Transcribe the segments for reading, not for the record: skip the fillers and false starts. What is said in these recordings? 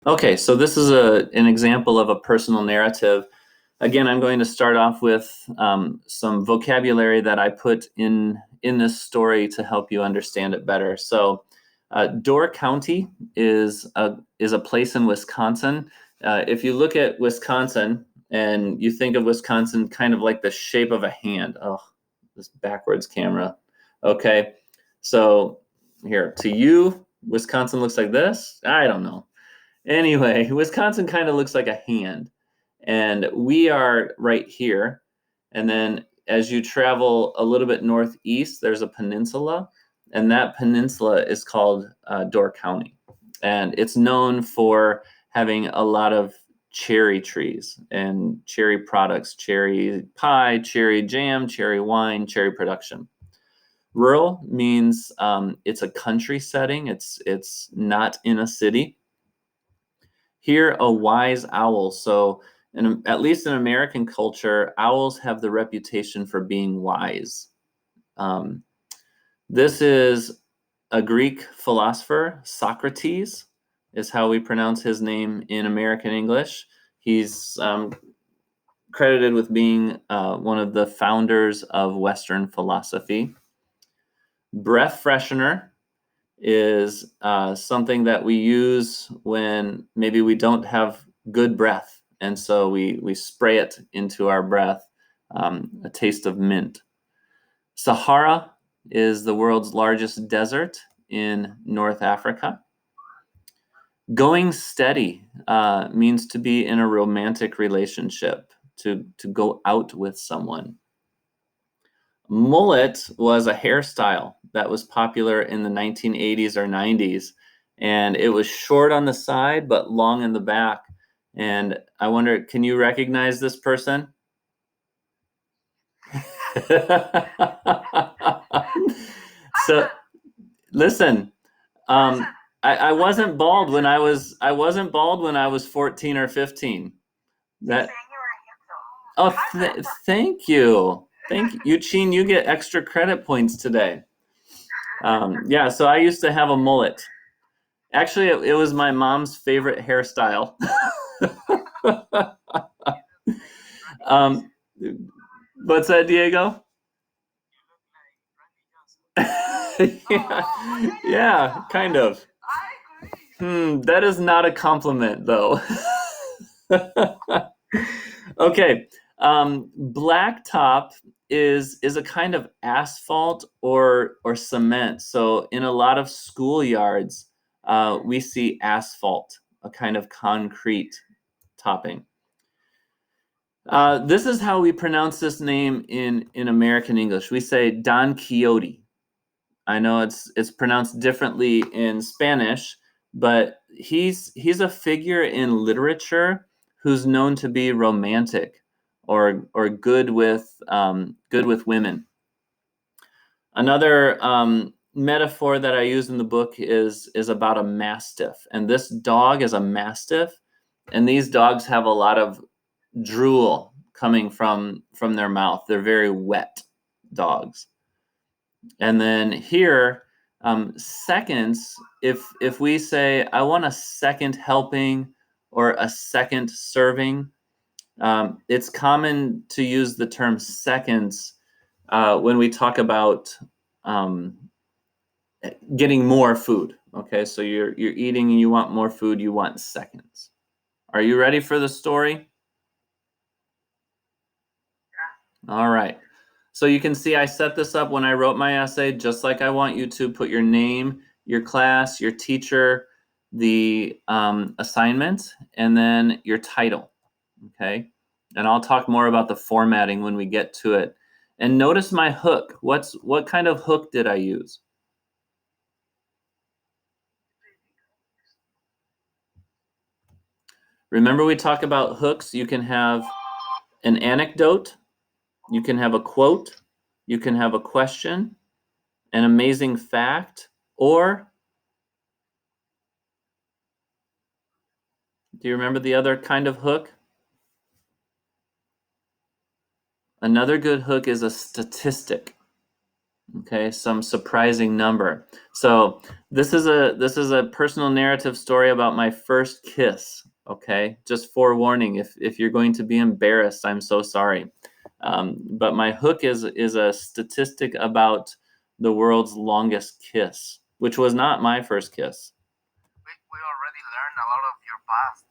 Okay, so this is an example of a personal narrative. Again, I'm going to start off with some vocabulary that I put in this story to help you understand it better. So, Door County is a place in Wisconsin. If you look at Wisconsin and you think of Wisconsin kind of like the shape of a hand. Oh, this backwards camera. Okay, so here to you, Wisconsin looks like this. I don't know. Anyway, Wisconsin kind of looks like a hand, and we are right here. And then as you travel a little bit northeast, there's a peninsula, and that peninsula is called Door County. And it's known for having a lot of cherry trees and cherry products, cherry pie, cherry jam, cherry wine, cherry production. Rural means it's a country setting. It's not in a city. Here, a wise owl. So, at least in American culture, owls have the reputation for being wise. Um, this is a Greek philosopher, Socrates, is how we pronounce his name in American English. He's credited with being one of the founders of Western philosophy. Breath freshener is something that we use when maybe we don't have good breath. And so we spray it into our breath, a taste of mint. Sahara is the world's largest desert in North Africa. Going steady means to be in a romantic relationship, to go out with someone. Mullet was a hairstyle that was popular in the 1980s or 90s, and it was short on the side but long in the back. And I wonder, can you recognize this person? So listen, I wasn't bald when I wasn't bald when I was 14 or 15. That Oh, thank you. Thank you. Eugene, you get extra credit points today. Yeah, so I used to have a mullet. Actually, it was my mom's favorite hairstyle. um, what's that, Diego? Yeah, kind of. That is not a compliment, though. Okay, blacktop is a kind of asphalt or cement. So in a lot of schoolyards, we see asphalt, a kind of concrete topping. This is how we pronounce this name in American English. We say Don Quixote. I know it's pronounced differently in Spanish, but he's a figure in literature who's known to be romantic or good with women. Another metaphor that I use in the book is about a mastiff, and this dog is a mastiff, and these dogs have a lot of drool coming from their mouth. They're very wet dogs. And then here, seconds, if we say, I want a second helping or a second serving, it's common to use the term seconds when we talk about getting more food. Okay, so you're eating and you want more food, you want seconds. Are you ready for the story? All right. So you can see I set this up when I wrote my essay, just like I want you to put your name, your class, your teacher, the assignment, and then your title. Okay. And I'll talk more about the formatting when we get to it. And notice my hook. What kind of hook did I use? Remember we talk about hooks. You can have an anecdote, you can have a quote, you can have a question, an amazing fact, or do you remember the other kind of hook? Another good hook is a statistic. Okay, some surprising number. So this is a personal narrative story about my first kiss. Okay, just forewarning, if you're going to be embarrassed, I'm so sorry. But my hook is a statistic about the world's longest kiss, which was not my first kiss. We already learned a lot of your past,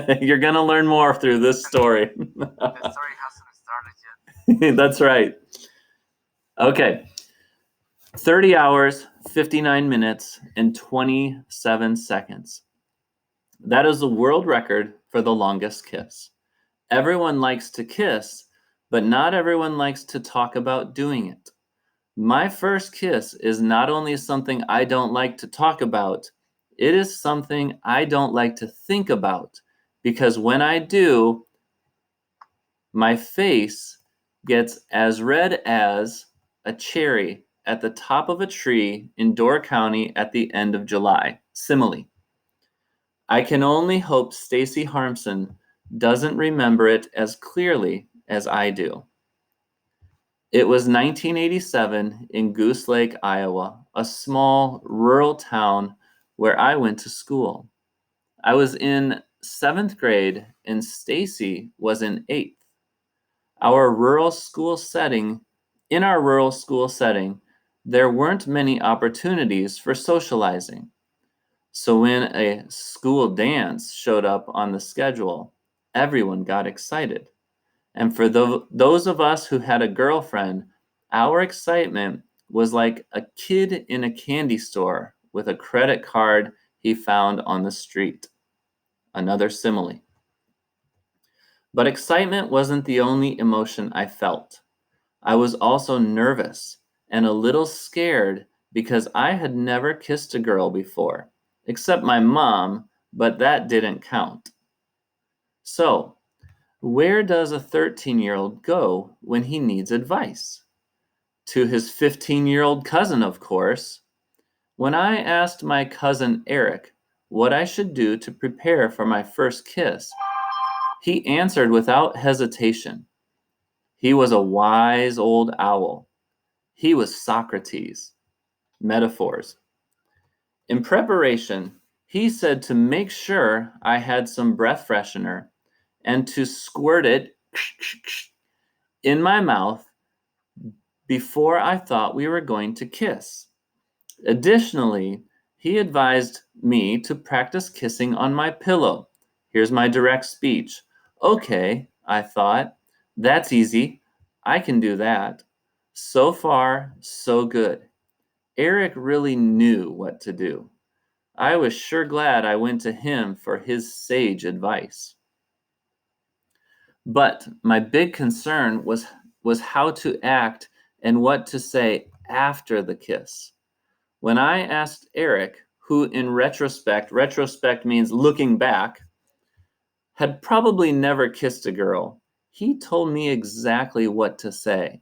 Ryan. You're gonna learn more through this story. The story hasn't started yet. That's right. Okay. 30 hours, 59 minutes, and 27 seconds. That is the world record for the longest kiss. Everyone likes to kiss, but not everyone likes to talk about doing it. My first kiss is not only something I don't like to talk about, it is something I don't like to think about, because when I do, my face gets as red as a cherry at the top of a tree in Door County at the end of July. Simile. I can only hope Stacy Harmson doesn't remember it as clearly as I do. It was 1987 in Goose Lake, Iowa, a small rural town where I went to school. I was in 7th grade and Stacy was in 8th. Our rural school setting, in our rural school setting, there weren't many opportunities for socializing. So when a school dance showed up on the schedule, everyone got excited. And for those of us who had a girlfriend, our excitement was like a kid in a candy store with a credit card he found on the street. Another simile. But excitement wasn't the only emotion I felt. I was also nervous and a little scared because I had never kissed a girl before, except my mom, but that didn't count. So, where does a 13-year-old go when he needs advice? To his 15-year-old cousin, of course. When I asked my cousin Eric what I should do to prepare for my first kiss, he answered without hesitation. He was a wise old owl. He was Socrates. Metaphors. In preparation, he said to make sure I had some breath freshener and to squirt it in my mouth before I thought we were going to kiss. Additionally, he advised me to practice kissing on my pillow. Here's my direct speech. Okay, I thought, that's easy. I can do that. So far, so good. Eric really knew what to do. I was sure glad I went to him for his sage advice. But my big concern was how to act and what to say after the kiss. When I asked Eric, who in retrospect means looking back, had probably never kissed a girl, he told me exactly what to say.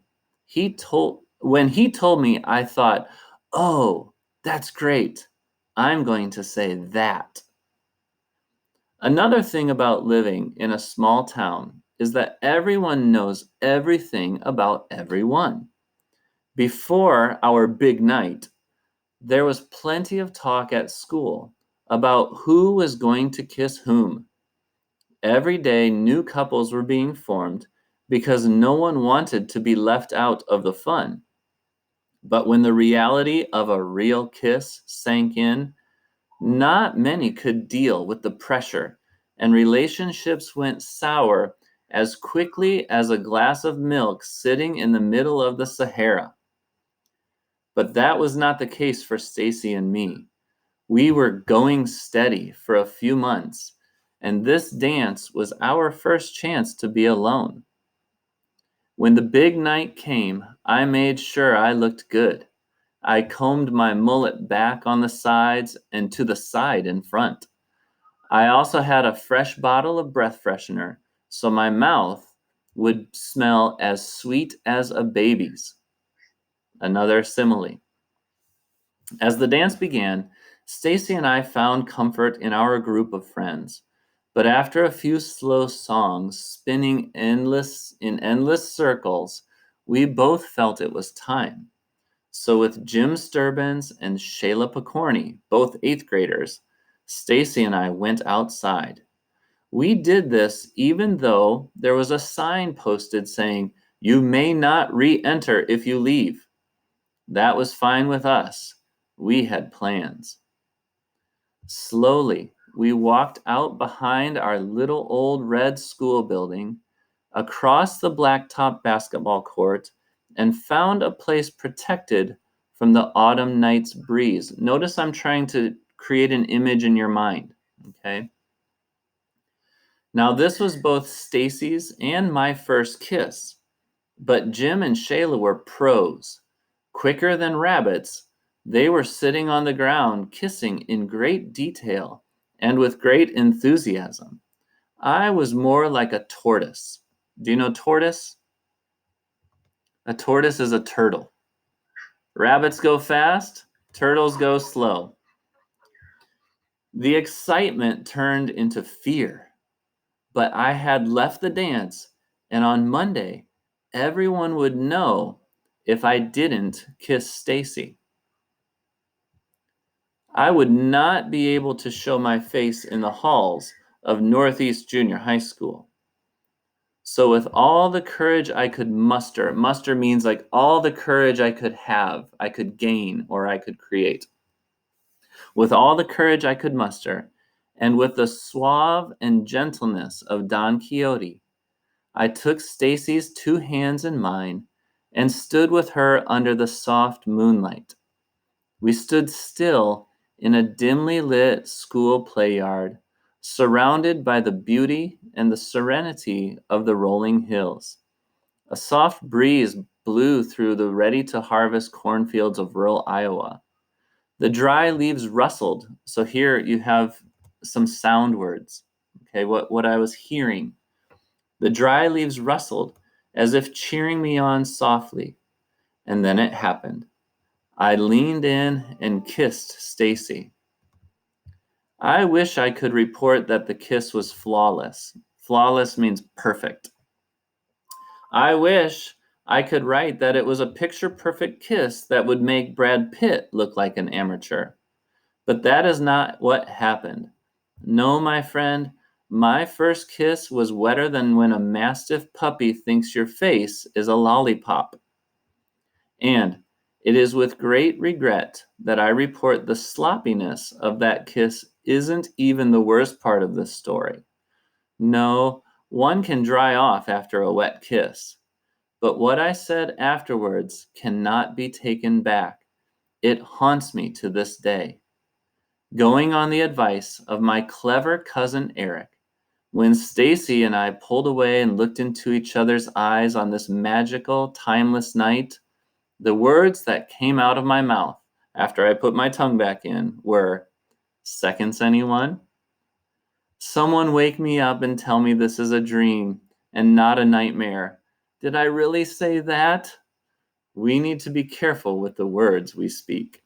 When he told me, I thought, "Oh, that's great. I'm going to say that." Another thing about living in a small town is that everyone knows everything about everyone. Before our big night, there was plenty of talk at school about who was going to kiss whom. Every day, new couples were being formed because no one wanted to be left out of the fun. But when the reality of a real kiss sank in, not many could deal with the pressure, and relationships went sour as quickly as a glass of milk sitting in the middle of the Sahara. But that was not the case for Stacy and me. We were going steady for a few months, and this dance was our first chance to be alone. When the big night came, I made sure I looked good. I combed my mullet back on the sides and to the side in front. I also had a fresh bottle of breath freshener, so my mouth would smell as sweet as a baby's. Another simile. As the dance began, Stacy and I found comfort in our group of friends. But after a few slow songs spinning in endless circles, we both felt it was time. So with Jim Sturbins and Shayla Picorni, both 8th graders, Stacy and I went outside. We did this even though there was a sign posted saying, "You may not re-enter if you leave." That was fine with us. We had plans. Slowly, we walked out behind our little old red school building, across the blacktop basketball court, and found a place protected from the autumn night's breeze. Notice I'm trying to create an image in your mind, okay? Now, this was both Stacy's and my first kiss, but Jim and Shayla were pros. Quicker than rabbits, they were sitting on the ground, kissing in great detail and with great enthusiasm. I was more like a tortoise. Do you know tortoise? A tortoise is a turtle. Rabbits go fast, turtles go slow. The excitement turned into fear, but I had left the dance, and on Monday, everyone would know if I didn't kiss Stacy. I would not be able to show my face in the halls of Northeast Junior High School. So with all the courage I could muster means like all the courage I could have, I could gain, or I could create. With all the courage I could muster, and with the suave and gentleness of Don Quixote, I took Stacy's 2 hands in mine and stood with her under the soft moonlight. We stood still in a dimly lit school play yard, surrounded by the beauty and the serenity of the rolling hills. A soft breeze blew through the ready-to-harvest cornfields of rural Iowa. The dry leaves rustled. So here you have some sound words, okay, what I was hearing. The dry leaves rustled as if cheering me on softly. And then it happened. I leaned in and kissed Stacy. I wish I could report that the kiss was flawless. Flawless means perfect. I wish I could write that it was a picture-perfect kiss that would make Brad Pitt look like an amateur. But that is not what happened. No, my friend, my first kiss was wetter than when a mastiff puppy thinks your face is a lollipop. And it is with great regret that I report the sloppiness of that kiss isn't even the worst part of this story. No, one can dry off after a wet kiss. But what I said afterwards cannot be taken back. It haunts me to this day. Going on the advice of my clever cousin Eric, when Stacy and I pulled away and looked into each other's eyes on this magical, timeless night, the words that came out of my mouth after I put my tongue back in were, "Seconds, anyone? Someone wake me up and tell me this is a dream and not a nightmare. Did I really say that?" We need to be careful with the words we speak.